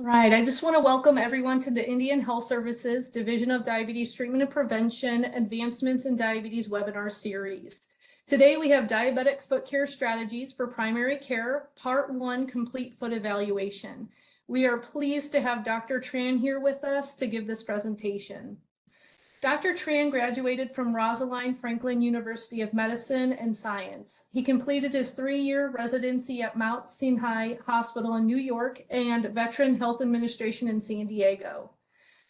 All right, I just want to welcome everyone to the Indian Health Services Division of Diabetes Treatment and Prevention Advancements in Diabetes webinar series. Today we have Diabetic Foot Care Strategies for Primary Care, Part 1 Complete Foot Evaluation. We are pleased to have Dr. Tran here with us to give this presentation. Dr. Tran graduated from Rosalind Franklin University of Medicine and Science. He completed his 3-year residency at Mount Sinai Hospital in New York and Veteran Health Administration in San Diego.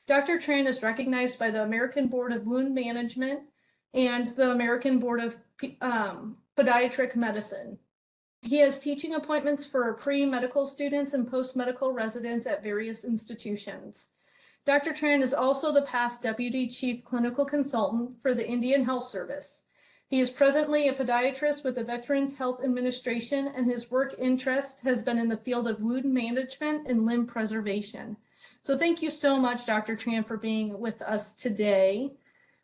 Dr. Tran is recognized by the American Board of Wound Management and the American Board of Podiatric Medicine. He has teaching appointments for pre-medical students and post-medical residents at various institutions. Dr. Tran is also the past Deputy Chief Clinical Consultant for the Indian Health Service. He is presently a podiatrist with the Veterans Health Administration, and his work interest has been in the field of wound management and limb preservation. So thank you so much, Dr. Tran, for being with us today.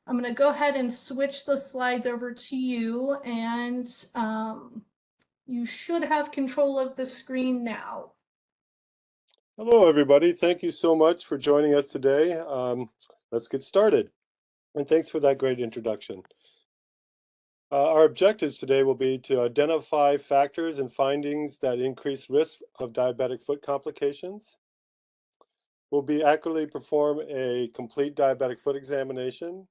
I'm going to go ahead and switch the slides over to you, and you should have control of the screen now. Hello, everybody. Thank you so much for joining us today. Let's get started. And thanks for that great introduction. Our objectives today will be to identify factors and findings that increase risk of diabetic foot complications. We'll be accurately perform a complete diabetic foot examination.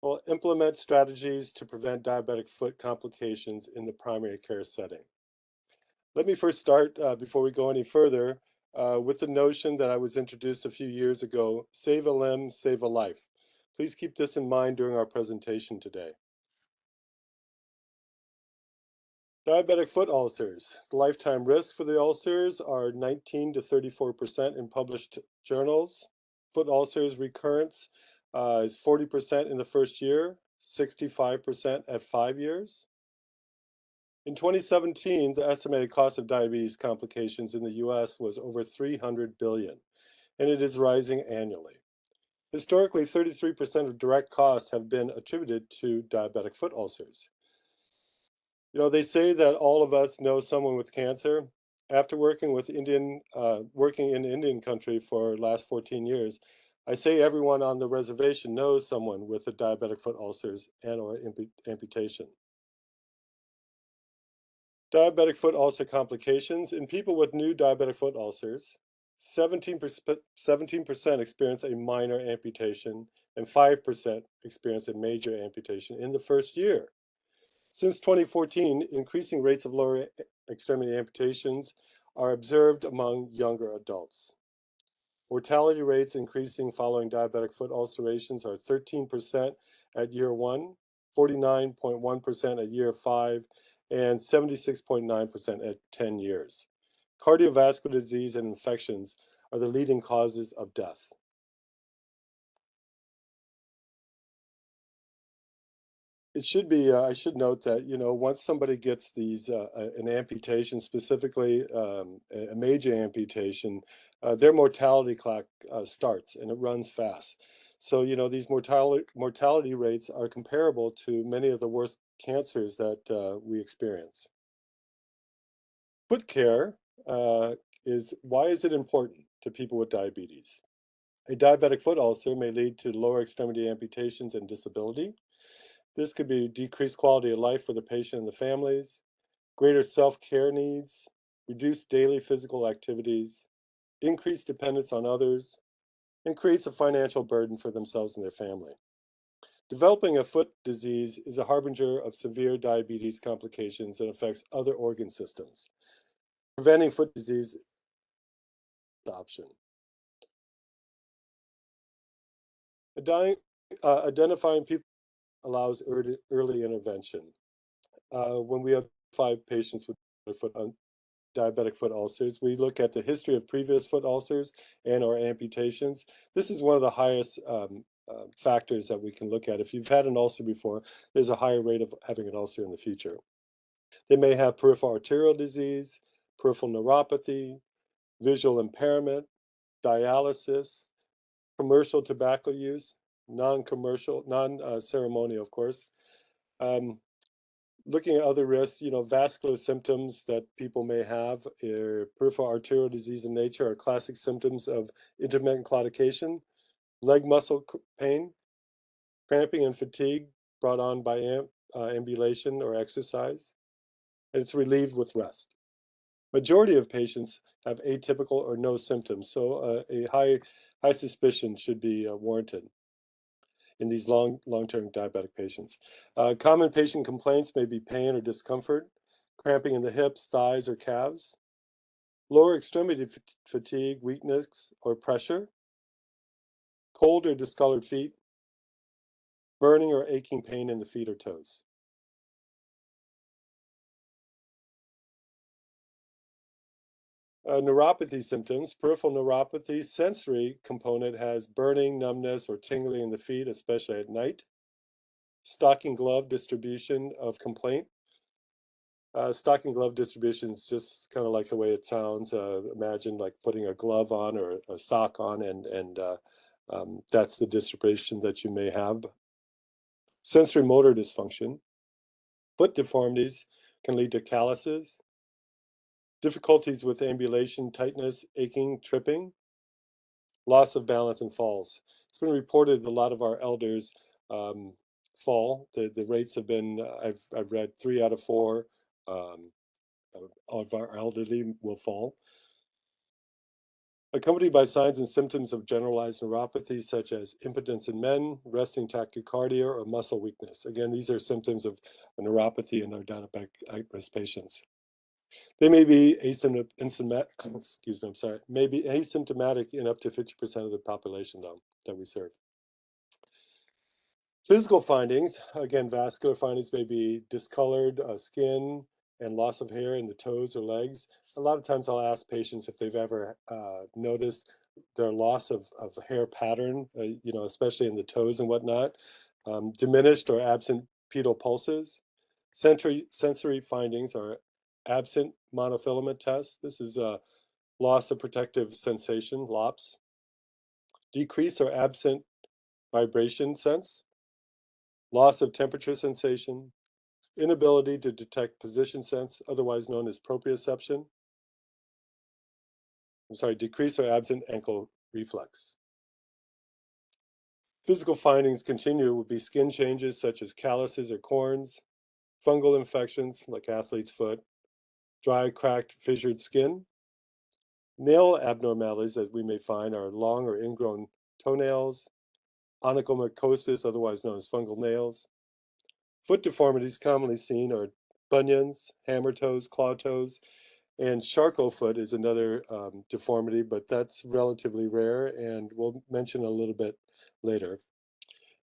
We'll implement strategies to prevent diabetic foot complications in the primary care setting. Let me first start, before we go any further, with the notion that I was introduced a few years ago: save a limb, save a life. Please keep this in mind during our presentation today. Diabetic foot ulcers. The lifetime risk for the ulcers are 19 to 34% in published journals. Foot ulcers recurrence is 40% in the first year, 65% at 5 years. In 2017, the estimated cost of diabetes complications in the US was over $300 billion, and it is rising annually. Historically, 33% of direct costs have been attributed to diabetic foot ulcers. You know, they say that all of us know someone with cancer. After working in Indian country for the last 14 years, I say everyone on the reservation knows someone with a diabetic foot ulcers and/or amputation. Diabetic foot ulcer complications. In people with new diabetic foot ulcers, 17% experience a minor amputation and 5% experience a major amputation in the first year. Since 2014, increasing rates of lower extremity amputations are observed among younger adults. Mortality rates increasing following diabetic foot ulcerations are 13% at year 1, 49.1% at year 5, and 76.9% at 10 years. Cardiovascular disease and infections are the leading causes of death. It should be, I should note that, you know, once somebody gets these, an amputation, specifically a major amputation, their mortality clock starts, and it runs fast. So, you know, these mortality rates are comparable to many of the worst cancers that we experience. Foot care why is it important to people with diabetes? A diabetic foot ulcer may lead to lower extremity amputations and disability. This could be decreased quality of life for the patient and the families, greater self-care needs, reduced daily physical activities, increased dependence on others, and creates a financial burden for themselves and their family. Developing a foot disease is a harbinger of severe diabetes complications that affects other organ systems. Preventing foot disease is the option. Identifying people allows early intervention. When we have 5 patients with diabetic foot ulcers, we look at the history of previous foot ulcers and or amputations. This is one of the highest factors that we can look at. If you've had an ulcer before, there's a higher rate of having an ulcer in the future. They may have peripheral arterial disease, peripheral neuropathy, visual impairment, dialysis, commercial tobacco use, non-ceremonial, of course. Looking at other risks, vascular symptoms that people may have, peripheral arterial disease in nature are classic symptoms of intermittent claudication, leg muscle pain, cramping and fatigue brought on by ambulation or exercise, and it's relieved with rest. Majority of patients have atypical or no symptoms, so a high suspicion should be warranted in these long-term diabetic patients. Common patient complaints may be pain or discomfort, cramping in the hips, thighs, or calves, lower extremity fatigue, weakness, or pressure, cold or discolored feet, burning or aching pain in the feet or toes. Neuropathy symptoms, peripheral neuropathy, sensory component has burning, numbness, or tingling in the feet, especially at night. Stocking glove distribution of complaint. Stocking glove distribution is just kind of like the way it sounds. Imagine like putting a glove on or a sock on, and that's the distribution that you may have. Sensory motor dysfunction. Foot deformities can lead to calluses. Difficulties with ambulation, tightness, aching, tripping. Loss of balance and falls. It's been reported a lot of our elders fall. The rates have been, I've read 3 out of 4 of our elderly will fall. Accompanied by signs and symptoms of generalized neuropathy, such as impotence in men, resting tachycardia, or muscle weakness. Again, these are symptoms of neuropathy in our diabetic risk patients. They may be may be asymptomatic in up to 50% of the population, though, that we serve. Physical findings, again, vascular findings may be discolored skin and loss of hair in the toes or legs. A lot of times I'll ask patients if they've ever noticed their loss of hair pattern, especially in the toes and whatnot. Diminished or absent pedal pulses. Sensory findings are absent monofilament tests. This is loss of protective sensation, LOPS. Decrease or absent vibration sense. Loss of temperature sensation. Inability to detect position sense, otherwise known as proprioception. Decrease or absent ankle reflex. Physical findings continue will be skin changes such as calluses or corns, fungal infections like athlete's foot, dry, cracked, fissured skin. Nail abnormalities that we may find are long or ingrown toenails, onychomycosis, otherwise known as fungal nails. Foot deformities commonly seen are bunions, hammer toes, claw toes, and Charcot foot is another deformity, but that's relatively rare, and we'll mention a little bit later.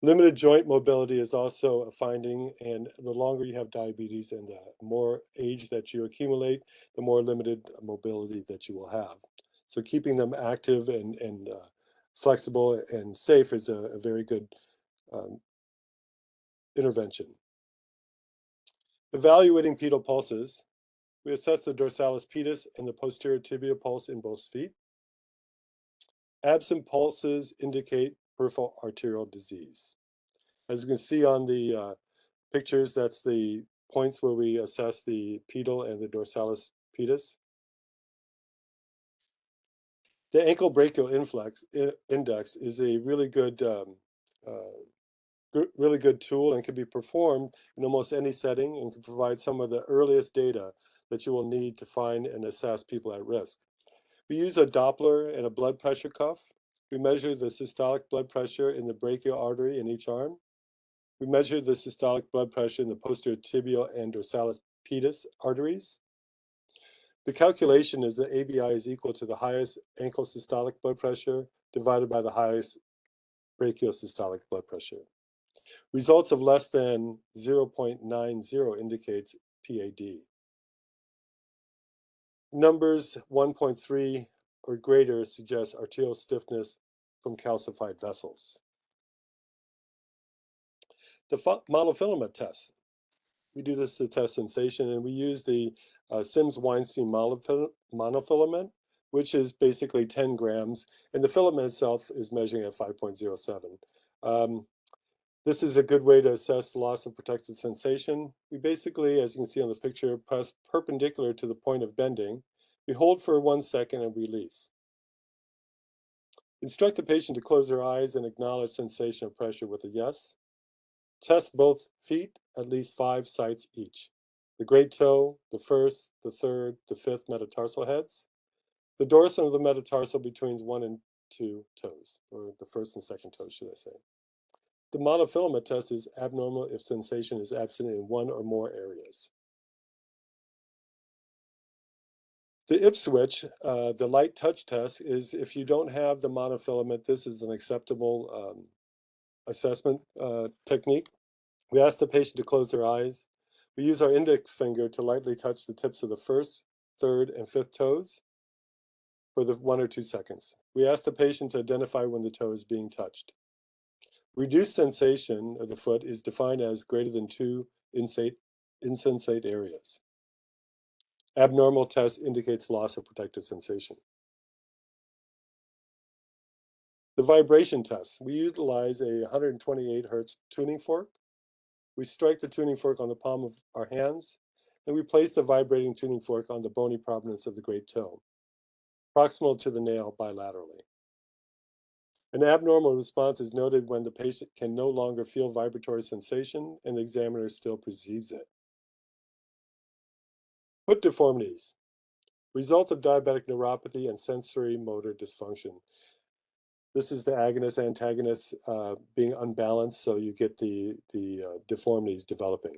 Limited joint mobility is also a finding, and the longer you have diabetes and the more age that you accumulate, the more limited mobility that you will have. So keeping them active and flexible and safe is a very good intervention. Evaluating pedal pulses, we assess the dorsalis pedis and the posterior tibial pulse in both feet. Absent pulses indicate peripheral arterial disease. As you can see on the pictures, that's the points where we assess the pedal and the dorsalis pedis. The ankle brachial index is a really good tool and can be performed in almost any setting and can provide some of the earliest data that you will need to find and assess people at risk. We use a Doppler and a blood pressure cuff. We measure the systolic blood pressure in the brachial artery in each arm. We measure the systolic blood pressure in the posterior tibial and dorsalis pedis arteries. The calculation is that ABI is equal to the highest ankle systolic blood pressure divided by the highest brachial systolic blood pressure. Results of less than 0.90 indicates PAD. Numbers 1.3 or greater suggest arterial stiffness from calcified vessels. The monofilament test. We do this to test sensation, and we use the Sims-Weinstein monofilament, which is basically 10 grams, and the filament itself is measuring at 5.07. This is a good way to assess the loss of protected sensation. We basically, as you can see on the picture, press perpendicular to the point of bending. We hold for 1 second and release. Instruct the patient to close their eyes and acknowledge sensation of pressure with a yes. Test both feet at least 5 sites each. The great toe, the first, the third, the fifth metatarsal heads. The dorsum of the metatarsal between 1 and 2 toes, or the first and second toes, should I say. The monofilament test is abnormal if sensation is absent in 1 or more areas. The Ipswich, the light touch test, is if you don't have the monofilament, this is an acceptable assessment technique. We ask the patient to close their eyes. We use our index finger to lightly touch the tips of the first, third, and fifth toes for the 1 or 2 seconds. We ask the patient to identify when the toe is being touched. Reduced sensation of the foot is defined as greater than 2 insensate areas. Abnormal test indicates loss of protective sensation. The vibration test. We utilize a 128 Hertz tuning fork. We strike the tuning fork on the palm of our hands, and we place the vibrating tuning fork on the bony prominence of the great toe, proximal to the nail bilaterally. An abnormal response is noted when the patient can no longer feel vibratory sensation and the examiner still perceives it. Foot deformities. Results of diabetic neuropathy and sensory motor dysfunction. This is the agonist-antagonist being unbalanced, so you get the deformities developing.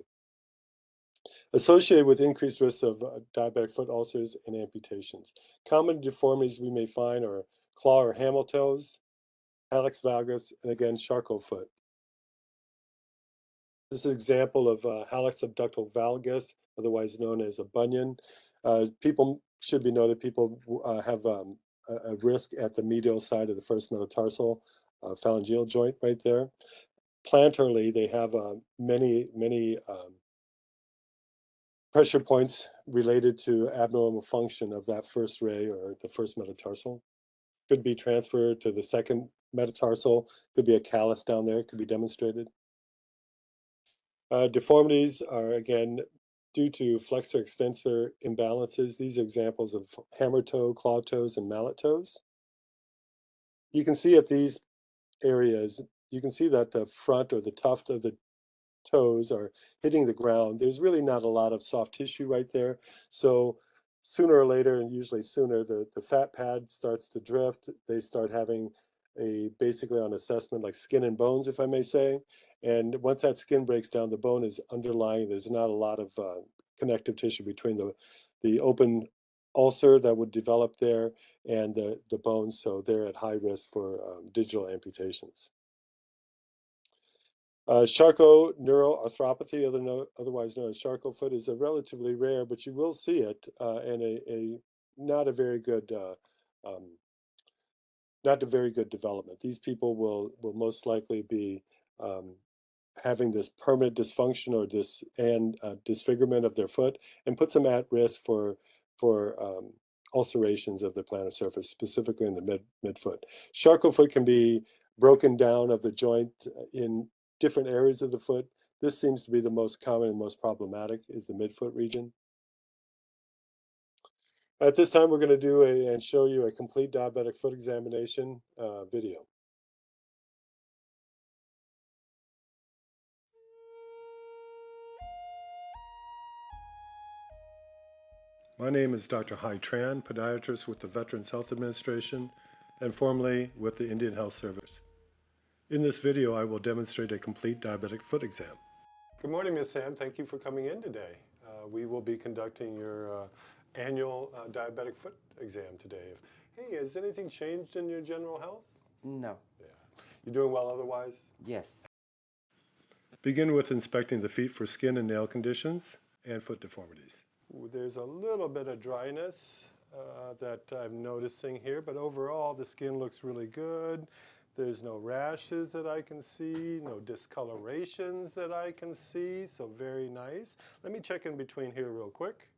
Associated with increased risk of diabetic foot ulcers and amputations. Common deformities we may find are claw or hamel toes, hallux valgus, and again, Charcot foot. This is an example of hallux abductal valgus, otherwise known as a bunion. People should be noted, people have a risk at the medial side of the first metatarsal phalangeal joint right there. Plantarly, they have many pressure points related to abnormal function of that first ray or the first metatarsal. Could be transferred to the second metatarsal, could be a callus down there, could be demonstrated. Deformities are, again, due to flexor extensor imbalances. These are examples of hammer toe, claw toes, and mallet toes. You can see at these areas, you can see that the front or the tuft of the toes are hitting the ground. There's really not a lot of soft tissue right there. So sooner or later, and usually sooner, the fat pad starts to drift. They start having basically on assessment like skin and bones, if I may say. And once that skin breaks down, the bone is underlying. There's not a lot of connective tissue between the open ulcer that would develop there and the bones, so they're at high risk for digital amputations. Charcot neuroarthropathy, otherwise known as Charcot foot, is a relatively rare, but you will see it, and not a very good development. These people will most likely be having this permanent dysfunction or disfigurement of their foot, and puts them at risk for ulcerations of the plantar surface, specifically in the midfoot. Charcot foot can be broken down of the joint in different areas of the foot. This seems to be the most common and most problematic, is the midfoot region. At this time, we're going to do and show you a complete diabetic foot examination video. My name is Dr. Tran, Podiatrist with the Veterans Health Administration and formerly with the Indian Health Service. In this video, I will demonstrate a complete diabetic foot exam. Good morning, Ms. Sam. Thank you for coming in today. We will be conducting your annual diabetic foot exam today. Hey, has anything changed in your general health? No. Yeah. You doing well otherwise? Yes. Begin with inspecting the feet for skin and nail conditions and foot deformities. There's a little bit of dryness that I'm noticing here, but overall the skin looks really good. There's no rashes that I can see, no discolorations that I can see, so very nice. Let me check in between here real quick.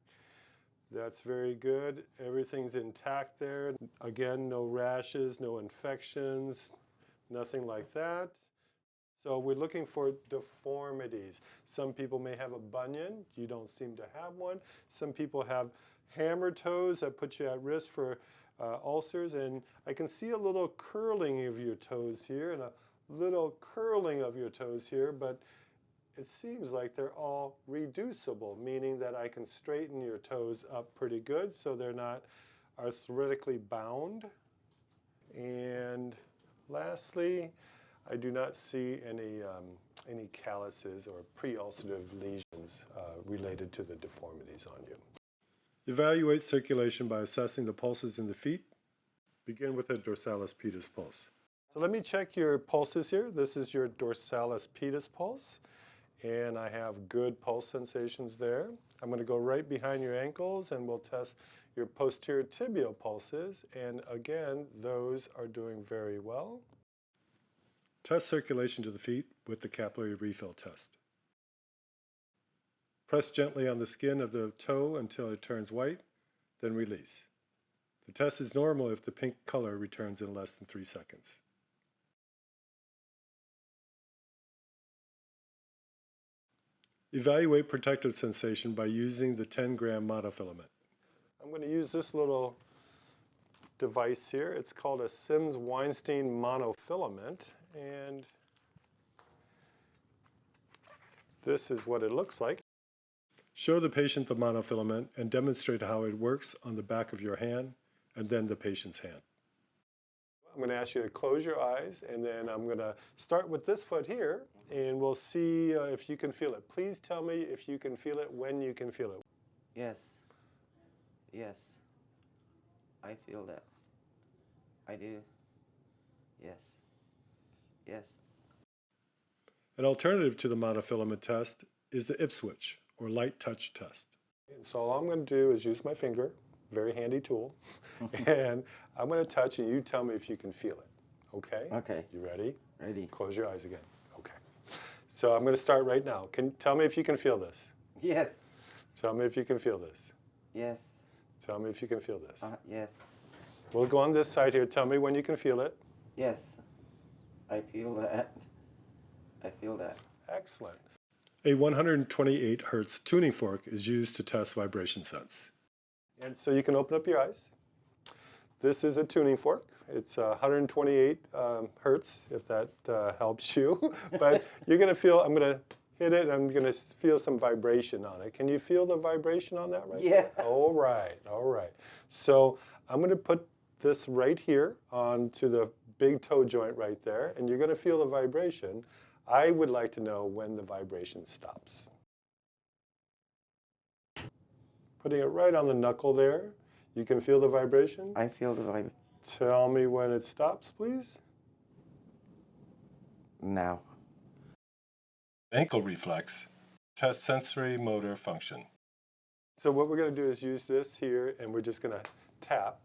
That's very good. Everything's intact there. Again, no rashes, no infections, nothing like that. So we're looking for deformities. Some people may have a bunion. You don't seem to have one. Some people have hammer toes that put you at risk for ulcers. And I can see a little curling of your toes here and a little curling of your toes here, but it seems like they're all reducible, meaning that I can straighten your toes up pretty good so they're not arthritically bound. And lastly, I do not see any calluses or pre-ulcerative lesions related to the deformities on you. Evaluate circulation by assessing the pulses in the feet. Begin with a dorsalis pedis pulse. So let me check your pulses here. This is your dorsalis pedis pulse, and I have good pulse sensations there. I'm going to go right behind your ankles and we'll test your posterior tibial pulses, and again, those are doing very well. Test circulation to the feet with the capillary refill test. Press gently on the skin of the toe until it turns white, then release. The test is normal if the pink color returns in less than 3 seconds. Evaluate protective sensation by using the 10-gram monofilament. I'm going to use this little device here. It's called a Sims-Weinstein monofilament, and this is what it looks like. Show the patient the monofilament and demonstrate how it works on the back of your hand and then the patient's hand. I'm going to ask you to close your eyes, and then I'm going to start with this foot here, and we'll see if you can feel it. Please tell me if you can feel it, when you can feel it. Yes. Yes. I feel that. I do. Yes. Yes. An alternative to the monofilament test is the Ipswich, or light touch test. So all I'm going to do is use my finger, very handy tool, and I'm going to touch and you tell me if you can feel it. Okay? Okay. You ready? Ready. Close your eyes again. Okay. So I'm going to start right now. Tell me if you can feel this. Yes. Tell me if you can feel this. Yes. Tell me if you can feel this. Yes. We'll go on this side here. Tell me when you can feel it. Yes. I feel that. I feel that. Excellent. A 128 hertz tuning fork is used to test vibration sense. And so you can open up your eyes. This is a tuning fork. It's 128 hertz, if that helps you. But you're going to feel, I'm going to hit it, and I'm going to feel some vibration on it. Can you feel the vibration on that right Yeah. there? All right, all right. So I'm going to put this right here onto the big toe joint right there, and you're going to feel the vibration. I would like to know when the vibration stops. Putting it right on the knuckle there. You can feel the vibration? I feel the vibration. Tell me when it stops, please. Now. Ankle reflex. Test sensory motor function. So what we're going to do is use this here, and we're just going to tap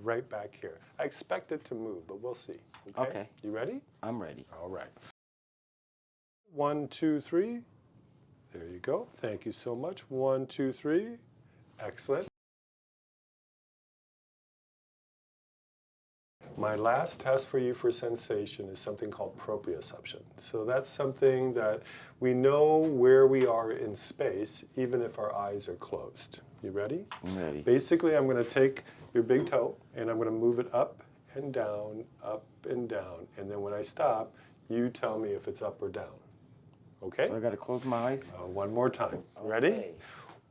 right back here. I expect it to move, but we'll see. Okay. You ready? I'm ready. All right. 1, 2, 3. There you go. Thank you so much. 1, 2, 3. Excellent. My last test for you for sensation is something called proprioception. So that's something that we know where we are in space, even if our eyes are closed. You ready? I'm ready. Basically, I'm going to take your big toe, and I'm going to move it up and down, and then when I stop, you tell me if it's up or down. Okay? So I got to close my eyes? One more time. Ready? Okay.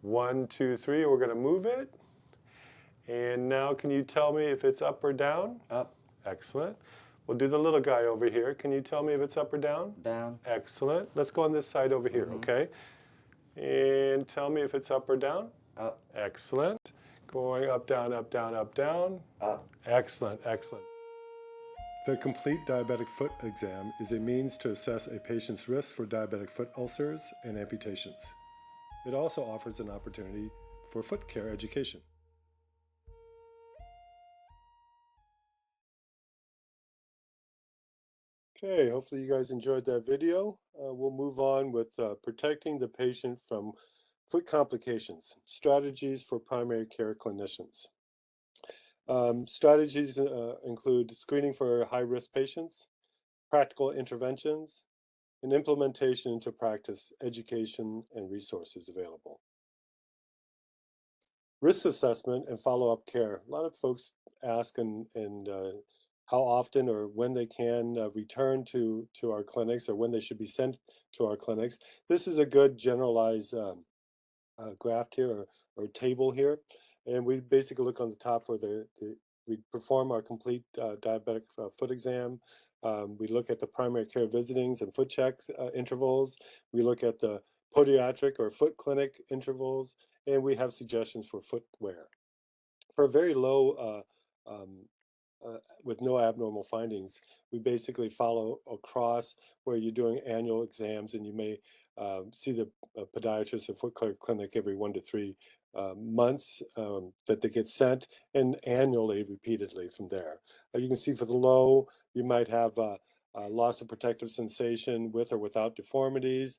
1, 2, 3. We're going to move it. And now can you tell me if it's up or down? Up. Excellent. We'll do the little guy over here. Can you tell me if it's up or down? Down. Excellent. Let's go on this side over here, okay? And tell me if it's up or down? Up. Excellent. Going up, down, up, down, up, down. Up. Excellent, excellent. The complete diabetic foot exam is a means to assess a patient's risk for diabetic foot ulcers and amputations. It also offers an opportunity for foot care education. Okay, hopefully you guys enjoyed that video. We'll move on with protecting the patient from foot complications, strategies for primary care clinicians. Strategies include screening for high-risk patients, practical interventions, and implementation into practice, education, and resources available. Risk assessment and follow-up care. A lot of folks ask how often or when they can return to our clinics or when they should be sent to our clinics. This is a good generalized graph here or table here. And we basically look on the top for we perform our complete diabetic foot exam. We look at the primary care visitings and foot checks intervals. We look at the podiatric or foot clinic intervals, and we have suggestions for footwear. For a very low, with no abnormal findings, we basically follow across where you're doing annual exams, and you may see the podiatrist or foot clinic every 1 to 3 months that they get sent, and annually, repeatedly from there. You can see for the low, you might have loss of protective sensation with or without deformities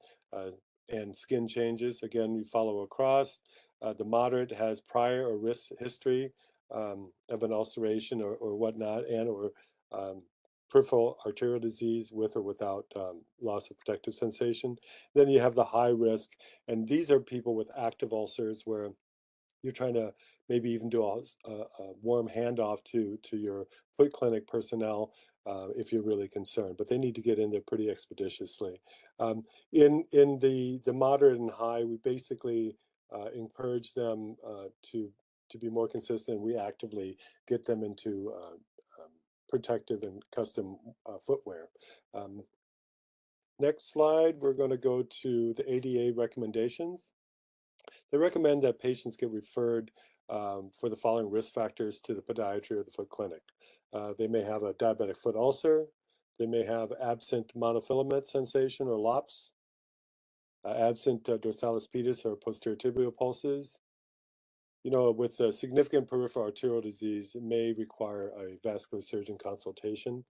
and skin changes. Again, we follow across. The moderate has prior or risk history of an ulceration or whatnot, or peripheral arterial disease with or without loss of protective sensation. Then you have the high risk, and these are people with active ulcers where you're trying to maybe even do a warm handoff to your foot clinic personnel if you're really concerned, but they need to get in there pretty expeditiously. In the moderate and high, we basically encourage them to be more consistent. We actively get them into protective and custom footwear. Next slide, we're going to go to the ADA recommendations. They recommend that patients get referred for the following risk factors to the podiatry or the foot clinic. They may have a diabetic foot ulcer. They may have absent monofilament sensation or LOPS, absent dorsalis pedis or posterior tibial pulses. You know, with a significant peripheral arterial disease, it may require a vascular surgeon consultation.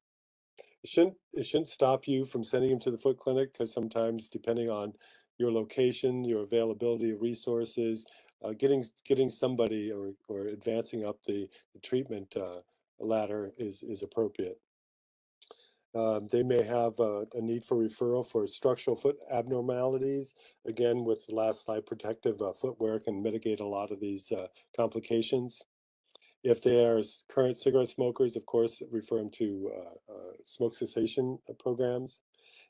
It shouldn't stop you from sending them to the foot clinic, because sometimes, depending on your location, your availability of resources, getting somebody or advancing up the treatment ladder is appropriate. They may have a need for referral for structural foot abnormalities. Again, with the last slide, protective footwear can mitigate a lot of these complications. If they are current cigarette smokers, of course, refer them to smoke cessation programs.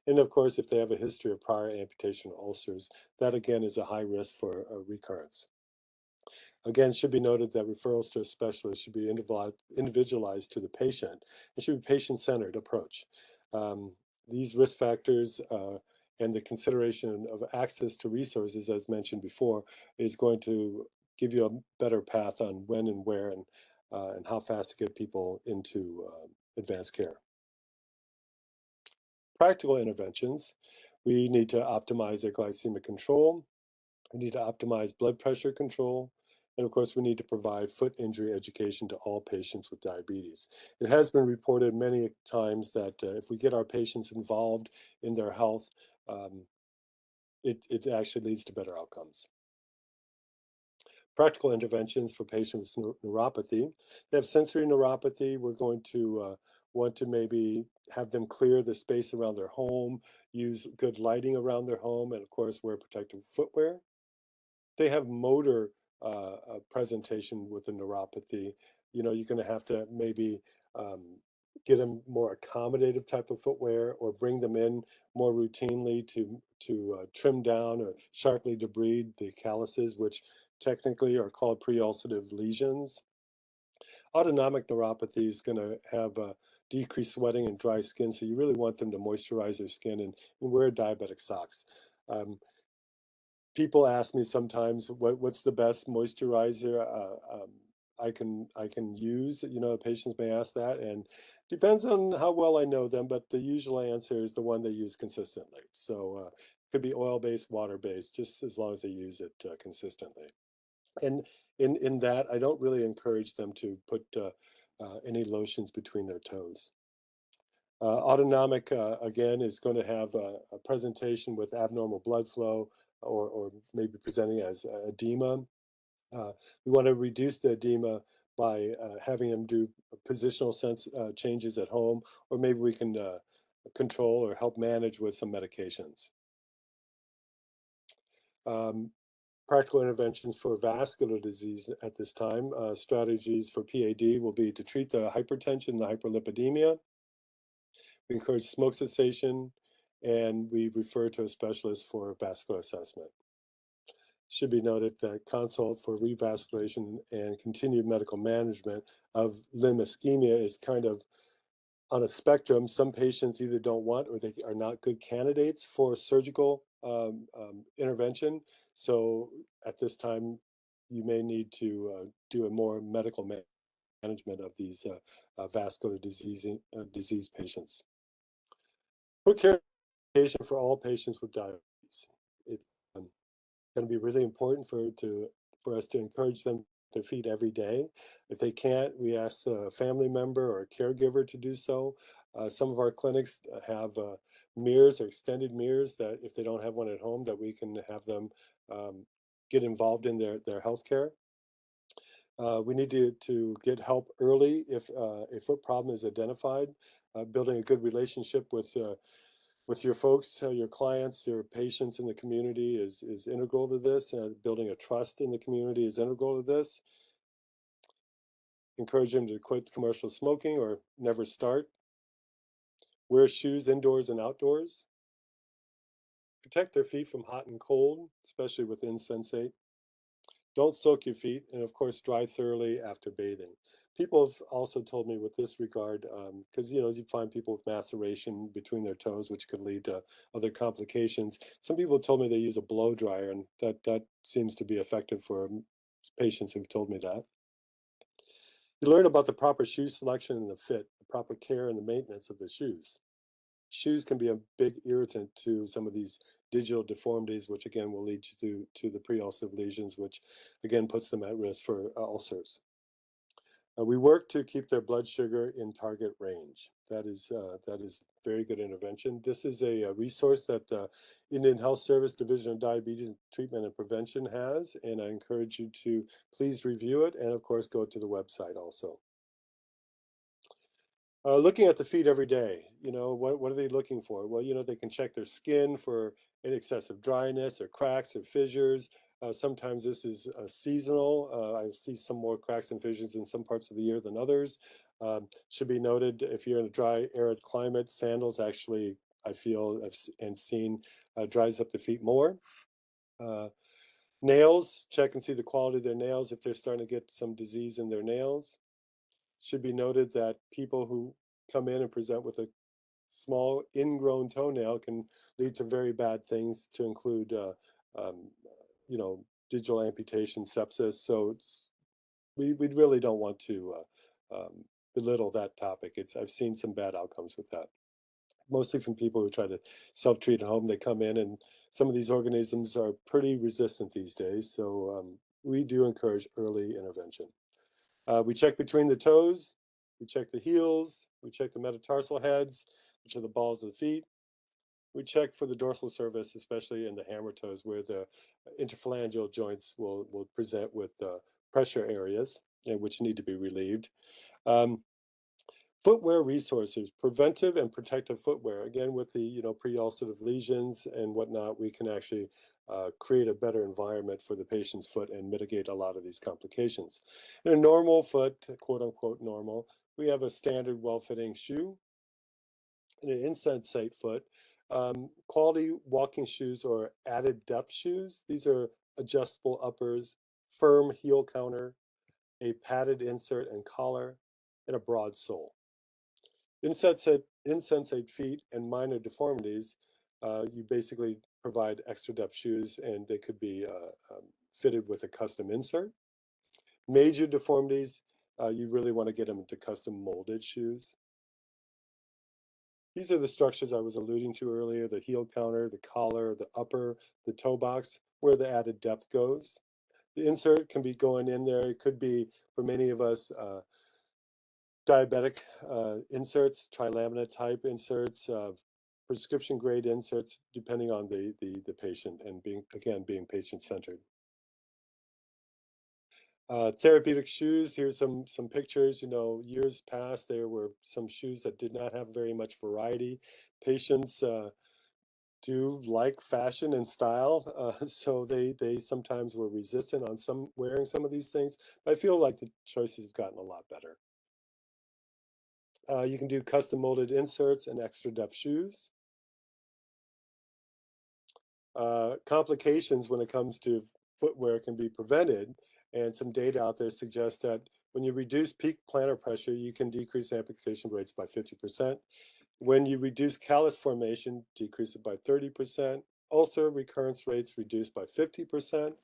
And of course, if they have a history of prior amputation or ulcers, that again is a high risk for recurrence. Again, it should be noted that referrals to a specialist should be individualized to the patient. It should be patient-centered approach. These risk factors and the consideration of access to resources, as mentioned before, is going to give you a better path on when and where and how fast to get people into advanced care. Practical interventions. We need to optimize their glycemic control. We need to optimize blood pressure control. And of course, we need to provide foot injury education to all patients with diabetes. It has been reported many times that if we get our patients involved in their health, it actually leads to better outcomes. Practical interventions for patients with neuropathy. They have sensory neuropathy. We're going to want to maybe have them clear the space around their home, use good lighting around their home, and of course, wear protective footwear. They have motor presentation with the neuropathy. You know, you're going to have to maybe get them more accommodative type of footwear, or bring them in more routinely to trim down or sharply debride the calluses, which technically are called pre-ulcerative lesions. Autonomic neuropathy is going to have decreased sweating and dry skin, so you really want them to moisturize their skin and wear diabetic socks. People ask me sometimes, what's the best moisturizer I can use? You know, patients may ask that, and depends on how well I know them, but the usual answer is the one they use consistently. So it could be oil-based, water-based, just as long as they use it consistently. And in that, I don't really encourage them to put any lotions between their toes. Autonomic, again, is going to have a presentation with abnormal blood flow, or maybe presenting as edema. We want to reduce the edema by having them do positional changes at home, or maybe we can control or help manage with some medications. Practical interventions for vascular disease at this time. Strategies for PAD will be to treat the hypertension, the hyperlipidemia. We encourage smoke cessation, and we refer to a specialist for vascular assessment. Should be noted that consult for revascularization and continued medical management of limb ischemia is kind of on a spectrum. Some patients either don't want or they are not good candidates for surgical intervention. So at this time, you may need to do a more medical management of these vascular disease patients. Foot care for all patients with diabetes. It's going to be really important for us to encourage them their feet every day. If they can't, we ask a family member or a caregiver to do so. Some of our clinics have mirrors or extended mirrors that if they don't have one at home, that we can have them get involved in their health care. We need to get help early if a foot problem is identified. Building a good relationship with your folks, your clients, your patients in the community is integral to this. Building a trust in the community is integral to this. Encourage them to quit commercial smoking or never start. Wear shoes indoors and outdoors. Protect their feet from hot and cold, especially with insensate. Don't soak your feet, and of course, dry thoroughly after bathing. People have also told me with this regard, because you find people with maceration between their toes, which could lead to other complications. Some people told me they use a blow dryer, and that seems to be effective for patients who've told me that. You learn about the proper shoe selection and the fit, the proper care and the maintenance of the shoes. Shoes can be a big irritant to some of these digital deformities, which again will lead to the pre-ulcerative lesions, which again puts them at risk for ulcers. We work to keep their blood sugar in target range. That is very good intervention. This is a resource that the Indian Health Service Division of Diabetes Treatment and Prevention has, and I encourage you to please review it and of course go to the website also. Looking at the feet every day, what are they looking for? Well, they can check their skin for any excessive dryness or cracks or fissures. Sometimes this is seasonal. I see some more cracks and fissures in some parts of the year than others. Should be noted, if you're in a dry, arid climate, sandals actually, I feel and seen, dries up the feet more. Nails, check and see the quality of their nails if they're starting to get some disease in their nails. Should be noted that people who come in and present with a small ingrown toenail can lead to very bad things, to include, digital amputation, sepsis. So we really don't want to belittle that topic. I've seen some bad outcomes with that, mostly from people who try to self-treat at home. They come in, and some of these organisms are pretty resistant these days. So we do encourage early intervention. We check between the toes, we check the heels, we check the metatarsal heads, which are the balls of the feet. We check for the dorsal surface, especially in the hammer toes, where the interphalangeal joints will present with pressure areas, which need to be relieved. Footwear resources, preventive and protective footwear. Again, with the pre-ulcerative lesions and whatnot, we can actually create a better environment for the patient's foot and mitigate a lot of these complications. In a normal foot, quote unquote normal, we have a standard well-fitting shoe. In an insensate foot, quality walking shoes or added depth shoes. These are adjustable uppers, firm heel counter, a padded insert and collar, and a broad sole. Insensate feet and minor deformities, you basically provide extra depth shoes, and they could be fitted with a custom insert. Major deformities, you really want to get them into custom molded shoes. These are the structures I was alluding to earlier: the heel counter, the collar, the upper, the toe box, where the added depth goes. The insert can be going in there. It could be, for many of us, diabetic inserts, trilaminate type inserts, prescription grade inserts, depending on the patient, and being patient centered. Therapeutic shoes, here's some pictures. Years past, there were some shoes that did not have very much variety. Patients do like fashion and style, so they sometimes were resistant on wearing some of these things. But I feel like the choices have gotten a lot better. You can do custom molded inserts and extra depth shoes. Complications when it comes to footwear can be prevented, and some data out there suggests that when you reduce peak plantar pressure, you can decrease amputation rates by 50%. When you reduce callus formation, decrease it by 30%. Ulcer recurrence rates reduced by 50%.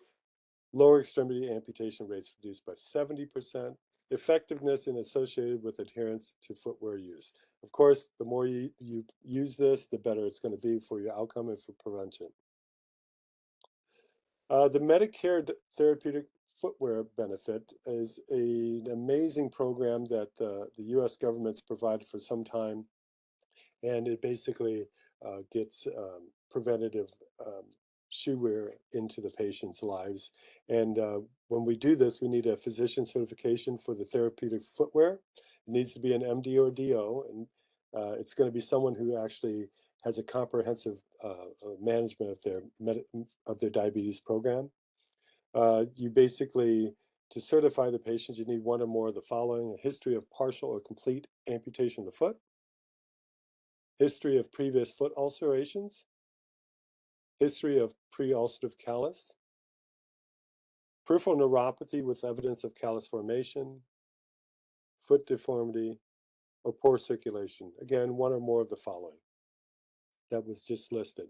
Lower extremity amputation rates reduced by 70%. Effectiveness and associated with adherence to footwear use. Of course, the more you use this, the better it's going to be for your outcome and for prevention. The Medicare therapeutic footwear benefit is an amazing program that the U.S. government's provided for some time, and it basically gets preventative shoe wear into the patient's lives. And when we do this, we need a physician certification for the therapeutic footwear. It needs to be an MD or DO, and it's going to be someone who actually has a comprehensive management of their diabetes program. You basically, to certify the patient, you need one or more of the following: a history of partial or complete amputation of the foot, history of previous foot ulcerations, history of pre-ulcerative callus, peripheral neuropathy with evidence of callus formation, foot deformity, or poor circulation. Again, one or more of the following that was just listed.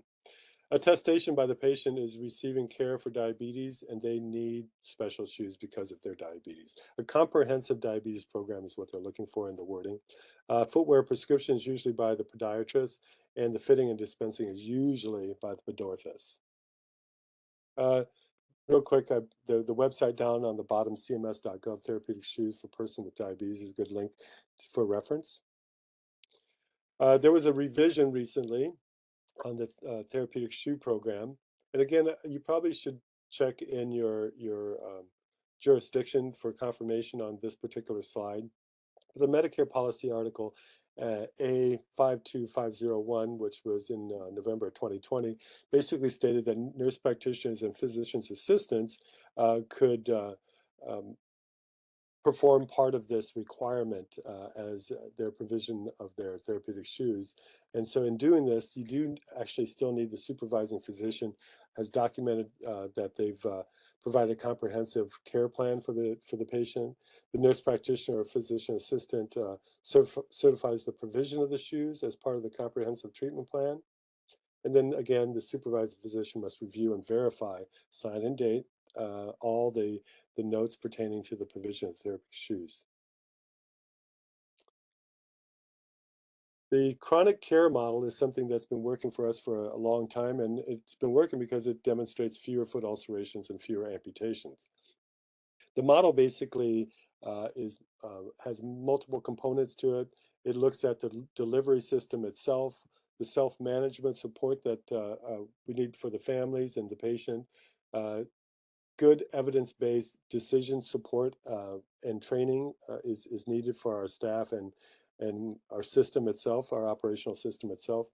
Attestation by the patient is receiving care for diabetes and they need special shoes because of their diabetes. A comprehensive diabetes program is what they're looking for in the wording. Footwear prescription is usually by the podiatrist, and the fitting and dispensing is usually by the podorthist. Real quick, the website down on the bottom, cms.gov, therapeutic shoes for person with diabetes, is a good link for reference. There was a revision recently on the therapeutic shoe program. And again, you probably should check in your jurisdiction for confirmation on this particular slide. The Medicare policy article A52501, which was in November 2020, basically stated that nurse practitioners and physicians' assistants could perform part of this requirement as their provision of their therapeutic shoes. And so in doing this, you do actually still need the supervising physician has documented that they've provided a comprehensive care plan for the patient. The nurse practitioner or physician assistant certifies the provision of the shoes as part of the comprehensive treatment plan. And then again, the supervising physician must review and verify, sign and date, all the notes pertaining to the provision of therapeutic shoes. The chronic care model is something that's been working for us for a long time, and it's been working because it demonstrates fewer foot ulcerations and fewer amputations. The model basically has multiple components to it. It looks at the delivery system itself, the self-management support that we need for the families and the patient, good evidence-based decision support and training is needed for our staff and our system itself, our operational system itself.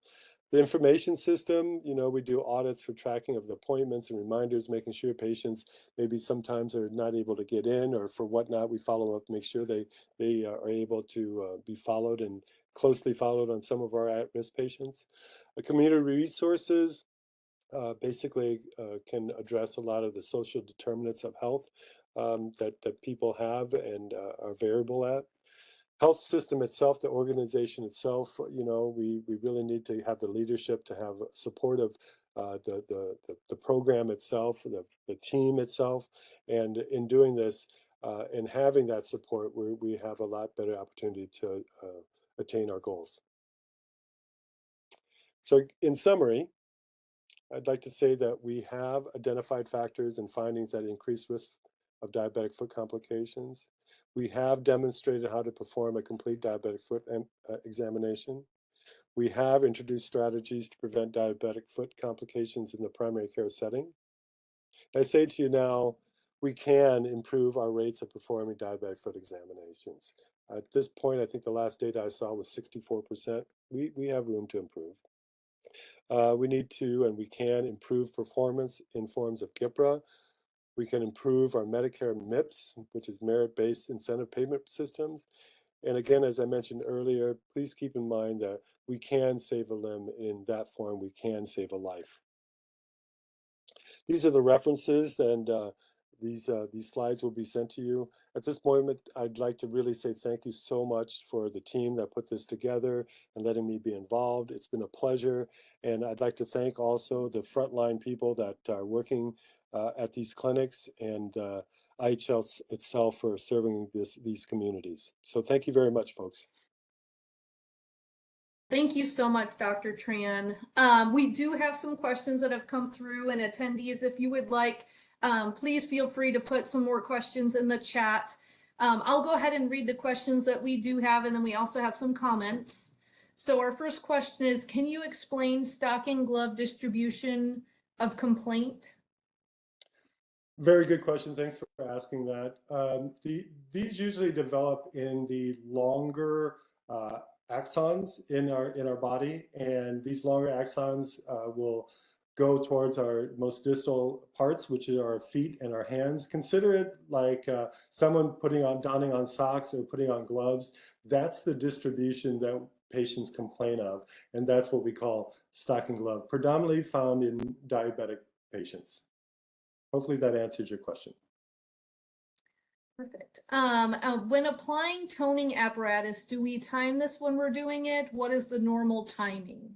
The information system, we do audits for tracking of the appointments and reminders, making sure patients maybe sometimes are not able to get in or for whatnot. We follow up, make sure they are able to be followed and closely followed on some of our at-risk patients. Community resources, basically can address a lot of the social determinants of health that people have and are variable at. Health system itself, the organization itself, we really need to have the leadership to have support of the program itself, the team itself. And in doing this and having that support, we have a lot better opportunity to attain our goals. So in summary, I'd like to say that we have identified factors and findings that increase risk of diabetic foot complications. We have demonstrated how to perform a complete diabetic foot examination. We have introduced strategies to prevent diabetic foot complications in the primary care setting. I say to you now, we can improve our rates of performing diabetic foot examinations. At this point, I think the last data I saw was 64%. We have room to improve. We need to and we can improve performance in forms of GIPRA. We can improve our Medicare MIPS, which is merit-based incentive payment systems. And again, as I mentioned earlier, please keep in mind that we can save a limb. In that form, we can save a life. These are the references, and these slides will be sent to you. At this moment, I'd like to really say thank you so much for the team that put this together and letting me be involved. It's been a pleasure. And I'd like to thank also the frontline people that are working at these clinics and IHL itself for serving these communities. So thank you very much, folks. Thank you so much, Dr. Tran. We do have some questions that have come through, and attendees, if you would like, please feel free to put some more questions in the chat. I'll go ahead and read the questions that we do have, and then we also have some comments. So our first question is, can you explain stocking glove distribution of complaint? Very good question. Thanks for asking that. These usually develop in the longer axons in our body, and these longer axons will go towards our most distal parts, which are our feet and our hands. Consider it like someone donning on socks or putting on gloves. That's the distribution that patients complain of, and that's what we call stocking glove, predominantly found in diabetic patients. Hopefully that answers your question. Perfect. When applying toning apparatus, do we time this when we're doing it? What is the normal timing?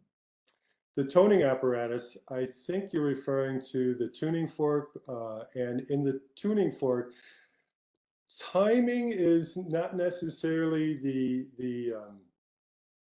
The toning apparatus, I think you're referring to the tuning fork, and in the tuning fork, timing is not necessarily the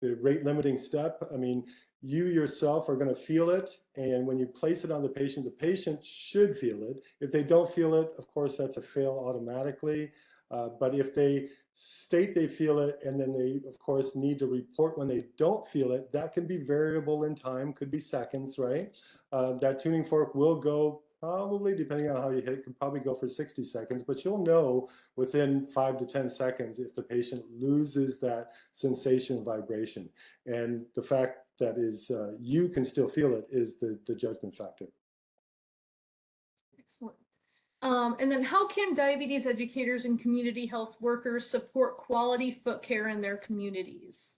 rate limiting step. I mean, you yourself are going to feel it, and when you place it on the patient should feel it. If they don't feel it, of course, that's a fail automatically. But if they state they feel it, and then they, of course, need to report when they don't feel it, that can be variable in time, could be seconds, right? That tuning fork will go probably, depending on how you hit it, could probably go for 60 seconds, but you'll know within 5 to 10 seconds if the patient loses that sensation vibration. And the fact that is you can still feel it is the judgment factor. Excellent. And then how can diabetes educators and community health workers support quality foot care in their communities?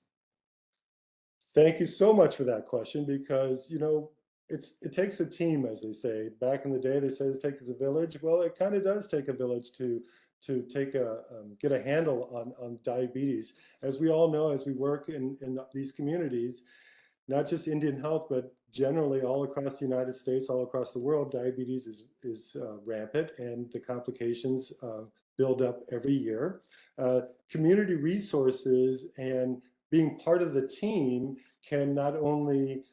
Thank you so much for that question, because, you know, it takes a team, as they say. Back in the day, they said it takes a village. Well, it kind of does take a village to get a handle on diabetes. As we all know, as we work in these communities, not just Indian Health, but generally all across the United States, all across the world, diabetes is rampant, and the complications build up every year. Community resources and being part of the team can not only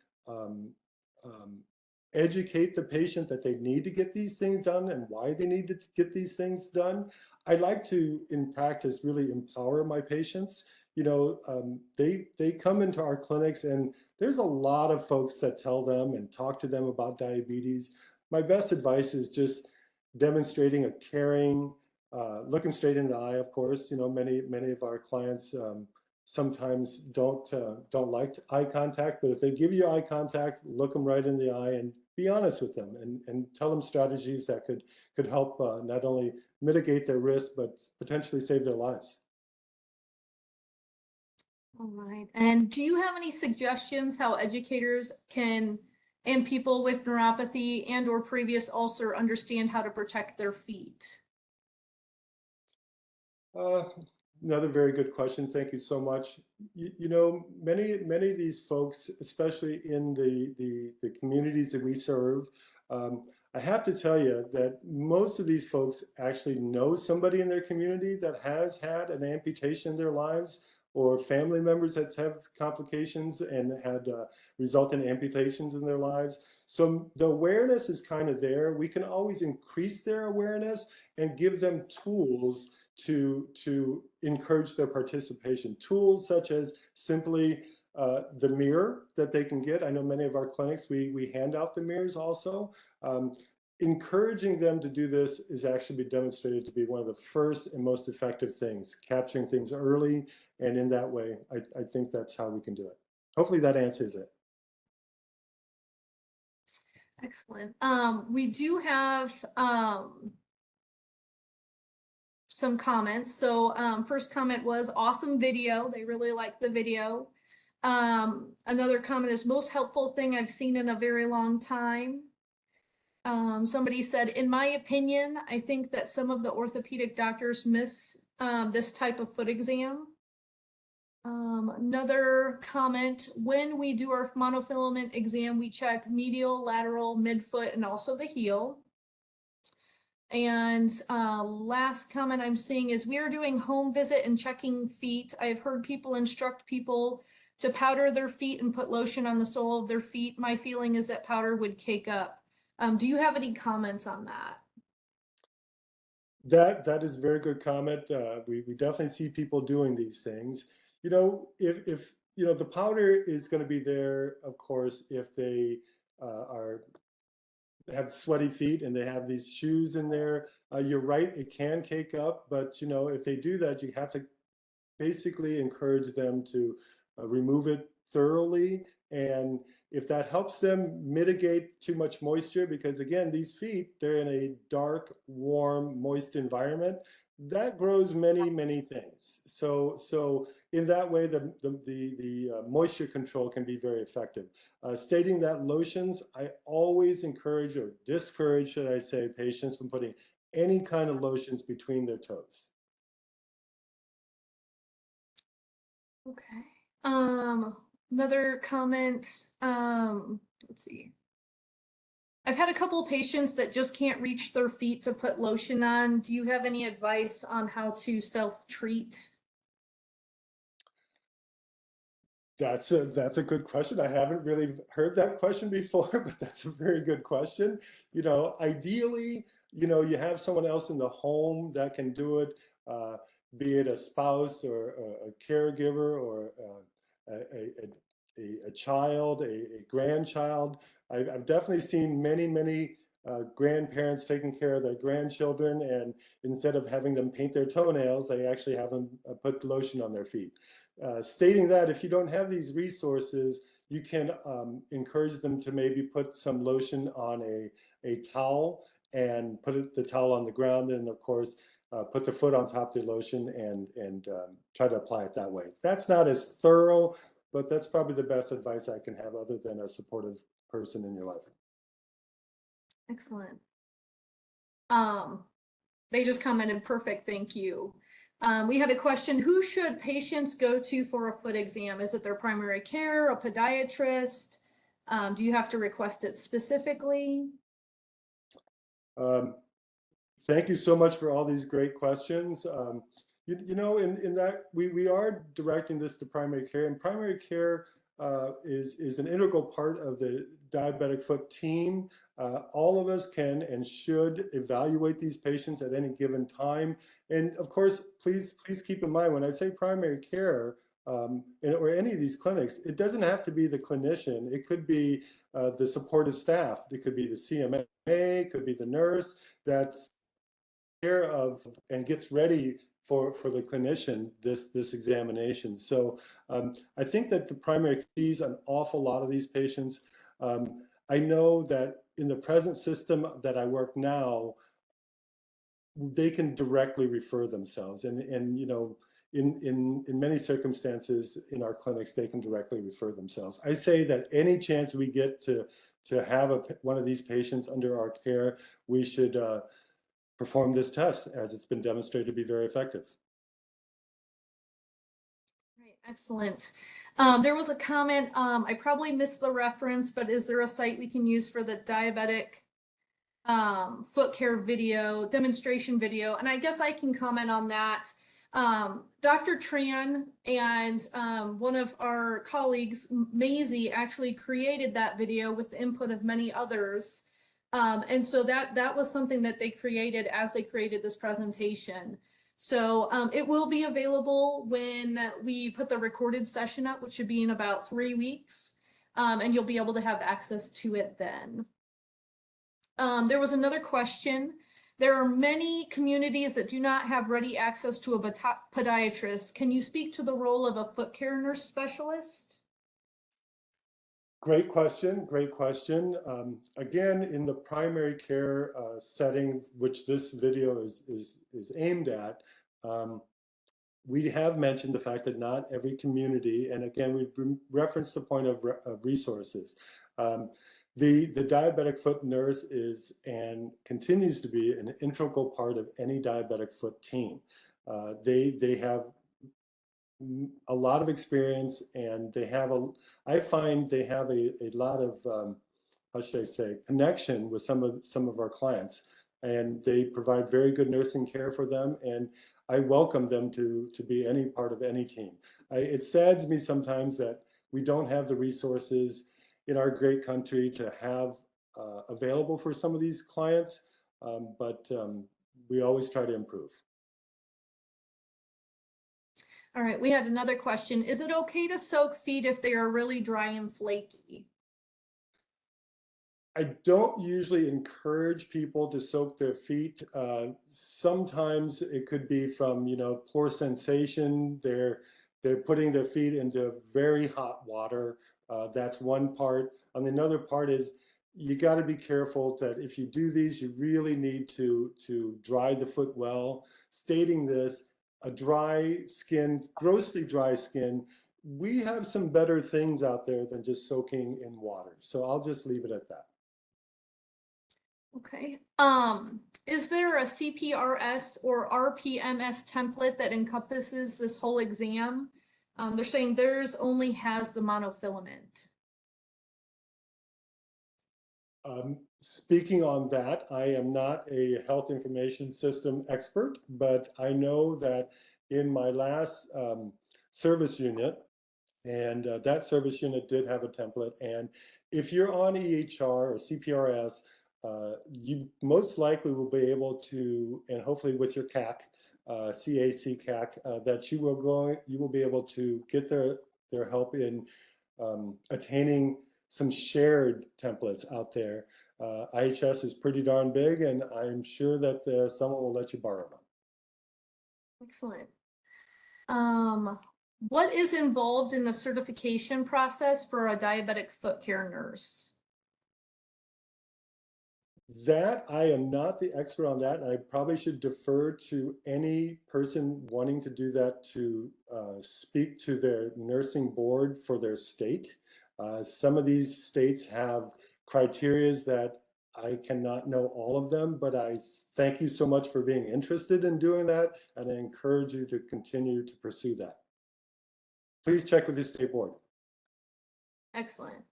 educate the patient that they need to get these things done and why they need to get these things done. I like to, in practice, really empower my patients. You know, they come into our clinics, and there's a lot of folks that tell them and talk to them about diabetes. My best advice is just demonstrating a caring, look them straight in the eye, of course. You know, many of our clients sometimes don't like eye contact, but if they give you eye contact, look them right in the eye and be honest with them, and tell them strategies that could help not only mitigate their risk, but potentially save their lives. All right. And do you have any suggestions how educators can, and people with neuropathy and or previous ulcer, understand how to protect their feet? Another very good question. Thank you so much. You know, many of these folks, especially in the communities that we serve, I have to tell you that most of these folks actually know somebody in their community that has had an amputation in their lives, or family members that have complications and had resultant amputations in their lives. So the awareness is kind of there. We can always increase their awareness and give them tools to encourage their participation. Tools such as simply the mirror that they can get. I know many of our clinics, we hand out the mirrors also. encouraging them to do this is actually been demonstrated to be one of the first and most effective things, capturing things early. And in that way, I think that's how we can do it. Hopefully that answers it. Excellent. We do have some comments. So first comment was awesome video. They really liked the video. Another comment is most helpful thing I've seen in a very long time. Somebody said, in my opinion, I think that some of the orthopedic doctors miss this type of foot exam. Another comment, when we do our monofilament exam, we check medial, lateral, midfoot, and also the heel. And last comment I'm seeing is we are doing home visit and checking feet. I've heard people instruct people to powder their feet and put lotion on the sole of their feet. My feeling is that powder would cake up. Do you have any comments on that? That is a very good comment. We definitely see people doing these things. You know, if you know, the powder is going to be there, of course, if they have sweaty feet and they have these shoes in there. You're right, it can cake up, but you know, if they do that, you have to basically encourage them to remove it thoroughly. And if that helps them mitigate too much moisture, because again, these feet, they're in a dark, warm, moist environment, that grows many things. So in that way, the moisture control can be very effective. Stating that lotions, I always encourage or discourage, should I say, patients from putting any kind of lotions between their toes. Okay. Another comment, let's see. I've had a couple of patients that just can't reach their feet to put lotion on. Do you have any advice on how to self-treat? That's a good question. I haven't really heard that question before, but that's a very good question. You know, ideally, you know, you have someone else in the home that can do it, be it a spouse or a caregiver or a child, a grandchild. I've definitely seen many grandparents taking care of their grandchildren, and instead of having them paint their toenails, they actually have them put lotion on their feet. Stating that if you don't have these resources, you can encourage them to maybe put some lotion on a towel and put the towel on the ground, and of course put the foot on top of the lotion and try to apply it that way. That's not as thorough, but that's probably the best advice I can have other than a supportive person in your life. Excellent. They just commented, perfect, thank you. We had a question, who should patients go to for a foot exam? Is it their primary care, a podiatrist? Do you have to request it specifically? Thank you so much for all these great questions. You know, in that we are directing this to primary care, and primary care is an integral part of the diabetic foot team. All of us can and should evaluate these patients at any given time. And of course, please keep in mind when I say primary care or any of these clinics, it doesn't have to be the clinician. It could be the supportive staff. It could be the CMA, it could be the nurse that's care of and gets ready for the clinician this examination. So I think that the primary sees an awful lot of these patients. I know that in the present system that I work now, they can directly refer themselves, and you know, in many circumstances in our clinics, they can directly refer themselves. I say that any chance we get to have one of these patients under our care, we should perform this test, as it's been demonstrated to be very effective. Right, excellent. There was a comment, I probably missed the reference, but is there a site we can use for the diabetic foot care video, demonstration video? And I guess I can comment on that. Dr. Tran and one of our colleagues, Maisie, actually created that video with the input of many others. And so that was something that they created as they created this presentation. So it will be available when we put the recorded session up, which should be in about 3 weeks. And you'll be able to have access to it then. There was another question. There are many communities that do not have ready access to a podiatrist. Can you speak to the role of a foot care nurse specialist? Great question. Great question. Again, in the primary care setting, which this video is aimed at, we have mentioned the fact that not every community, and again, we've referenced the point of resources. The diabetic foot nurse is and continues to be an integral part of any diabetic foot team. They have a lot of experience, and I find they have a lot of how should I say, connection with some of our clients, and they provide very good nursing care for them, and I welcome them to be any part of any team. It saddens me sometimes that we don't have the resources in our great country to have available for some of these clients, but we always try to improve. All right, we had another question. Is it okay to soak feet if they are really dry and flaky? I don't usually encourage people to soak their feet. Sometimes it could be from, poor sensation. They're putting their feet into very hot water. That's one part. And another part is you got to be careful that if you do these, you really need to dry the foot well. Stating this, a dry skin, grossly dry skin, we have some better things out there than just soaking in water. So I'll just leave it at that. Okay. Is there a CPRS or RPMS template that encompasses this whole exam? They're saying theirs only has the monofilament. Speaking on that, I am not a health information system expert, but I know that in my last service unit, and that service unit did have a template, and if you're on EHR or CPRS, you most likely will be able to, and hopefully with your CAC, CAC, that you will be able to get their help in attaining some shared templates out there. IHS is pretty darn big, and I'm sure that someone will let you borrow them. Excellent. What is involved in the certification process for a diabetic foot care nurse? That I am not the expert on that, and I probably should defer to any person wanting to do that to speak to their nursing board for their state. Some of these states have criterias that I cannot know all of them, but I thank you so much for being interested in doing that, and I encourage you to continue to pursue that. Please check with your state board. Excellent.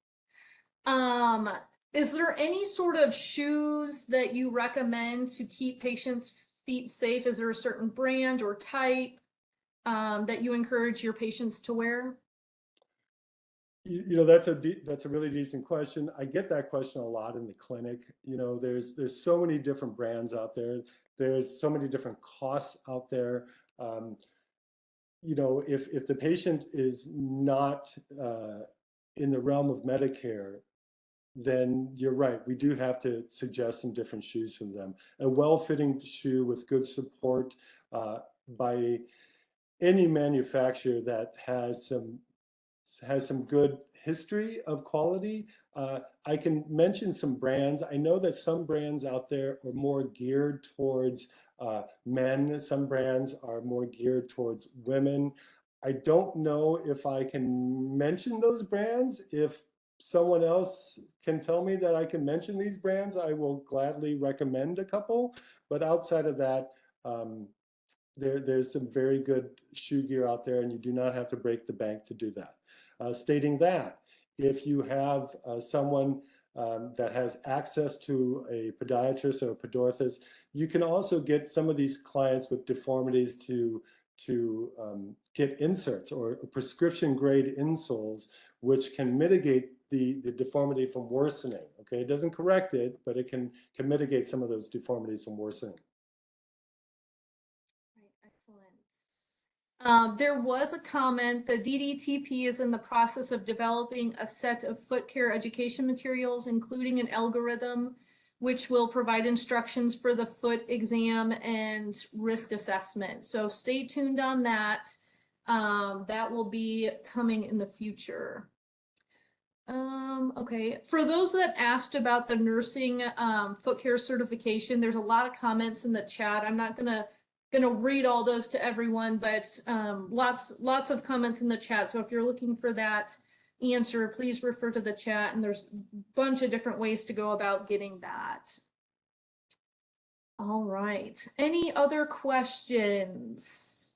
Is there any sort of shoes that you recommend to keep patients' feet safe? Is there a certain brand or type that you encourage your patients to wear? That's a really decent question. I get that question a lot in the clinic. There's so many different brands out there. There's so many different costs out there. If the patient is not in the realm of Medicare, then you're right. We do have to suggest some different shoes for them. A well-fitting shoe with good support by any manufacturer that has some good history of quality. I can mention some brands. I know that some brands out there are more geared towards men. Some brands are more geared towards women. I don't know if I can mention those brands. If someone else can tell me that I can mention these brands, I will gladly recommend a couple. But outside of that, there's some very good shoe gear out there, and you do not have to break the bank to do that. Stating that, if you have someone that has access to a podiatrist or a podiatrist, you can also get some of these clients with deformities to get inserts or prescription grade insoles, which can mitigate the deformity from worsening. Okay, it doesn't correct it, but it can mitigate some of those deformities from worsening. Excellent. There was a comment, the DDTP is in the process of developing a set of foot care education materials, including an algorithm which will provide instructions for the foot exam and risk assessment. So stay tuned on that. That will be coming in the future. Okay, for those that asked about the nursing foot care certification, there's a lot of comments in the chat. I'm not gonna read all those to everyone, but lots of comments in the chat. So if you're looking for that answer, please refer to the chat, and there's a bunch of different ways to go about getting that. All right, any other questions?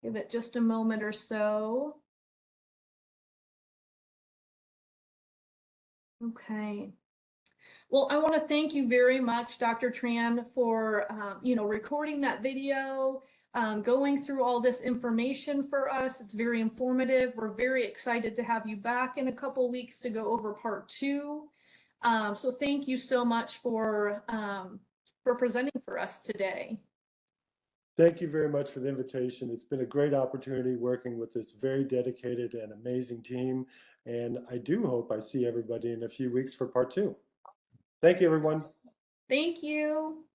Give it just a moment or so. Okay. Well, I want to thank you very much, Dr. Tran, for recording that video, going through all this information for us. It's very informative. We're very excited to have you back in a couple weeks to go over part 2. So thank you so much for presenting for us today. Thank you very much for the invitation. It's been a great opportunity working with this very dedicated and amazing team. And I do hope I see everybody in a few weeks for part 2. Thank you, everyone. Thank you.